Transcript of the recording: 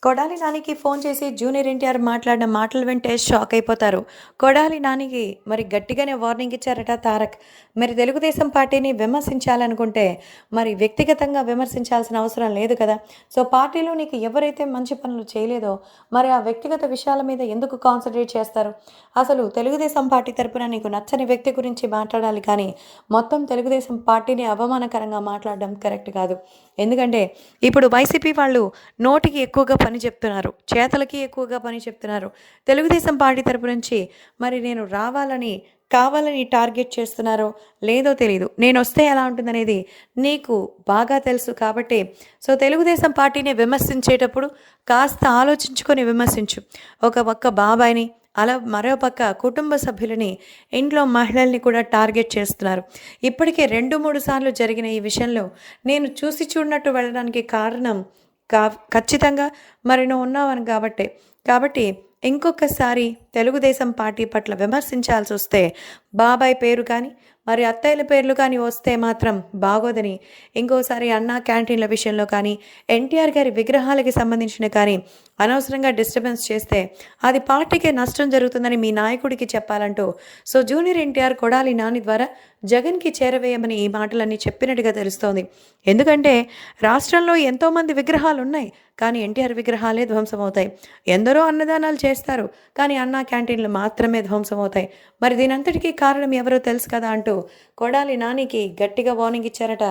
కొడాలి నానికి ఫోన్ చేసి జూనియర్ ఎన్టీఆర్ మాట్లాడిన మాటలు వింటే షాక్ అయిపోతారు. కొడాలి నానికి మరి గట్టిగానే వార్నింగ్ ఇచ్చారట తారక్. మరి తెలుగుదేశం పార్టీని విమర్శించాలనుకుంటే మరి వ్యక్తిగతంగా విమర్శించాల్సిన అవసరం లేదు కదా! సో, పార్టీలో నీకు ఎవరైతే మంచి పనులు చేయలేదో మరి ఆ వ్యక్తిగత విషయాల మీద ఎందుకు కాన్సంట్రేట్ చేస్తారు? అసలు తెలుగుదేశం పార్టీ తరపున నీకు నచ్చని వ్యక్తి గురించి మాట్లాడాలి కానీ, మొత్తం తెలుగుదేశం పార్టీని అవమానకరంగా మాట్లాడడం కరెక్ట్ కాదు. ఎందుకంటే ఇప్పుడు వైసీపీ వాళ్ళు నోటికి ఎక్కువగా పని చెప్తున్నారు. చేతలకి ఎక్కువగా పని చెప్తున్నారు. తెలుగుదేశం పార్టీ తరపు నుంచి మరి నేను రావాలని, కావాలని టార్గెట్ చేస్తున్నారో లేదో తెలీదు. నేనొస్తే ఎలా ఉంటుందనేది నీకు బాగా తెలుసు కాబట్టి, సో, తెలుగుదేశం పార్టీని విమర్శించేటప్పుడు కాస్త ఆలోచించుకొని విమర్శించు. ఒక పక్క బాబాయిని, అలా మరో పక్క కుటుంబ సభ్యులని, ఇంట్లో మహిళల్ని కూడా టార్గెట్ చేస్తున్నారు. ఇప్పటికే 2, 3 సార్లు జరిగిన ఈ విషయంలో నేను చూసి చూడనట్టు వెళ్ళడానికి కారణం ఖచ్చితంగా మరి నువ్వు ఉన్నావని కాబట్టే. కాబట్టి ఇంకొకసారి తెలుగుదేశం పార్టీ పట్ల విమర్శించాల్సొస్తే బాబాయ్ పేరు కానీ, మరి అత్తయ్యల పేర్లు కానీ వస్తే మాత్రం బాగోదని, ఇంకోసారి అన్నా క్యాంటీన్ల విషయంలో కానీ, ఎన్టీఆర్ గారి విగ్రహాలకి సంబంధించిన కానీ అనవసరంగా డిస్టర్బెన్స్ చేస్తే అది పార్టీకే నష్టం జరుగుతుందని మీ నాయకుడికి చెప్పాలంటూ సో జూనియర్ ఎన్టీఆర్ కొడాలి నాని ద్వారా జగన్‌కి చేరవేయమని ఈ మాటలన్నీ చెప్పినట్టుగా తెలుస్తోంది. ఎందుకంటే రాష్ట్రంలో ఎంతోమంది విగ్రహాలున్నాయి. కానీ ఎన్టీఆర్ విగ్రహాలే ధ్వంసమవుతాయి. ఎందరో అన్నదానాలు చేస్తారు. కానీ అన్నా క్యాంటీన్‌లు మాత్రమే ధ్వంసమవుతాయి. మరి దీనంతటికీ కారణం ఎవరో తెలుసు కదా! అంటూ కొడాలి నానికి గట్టిగా వార్నింగ్ ఇచ్చారట.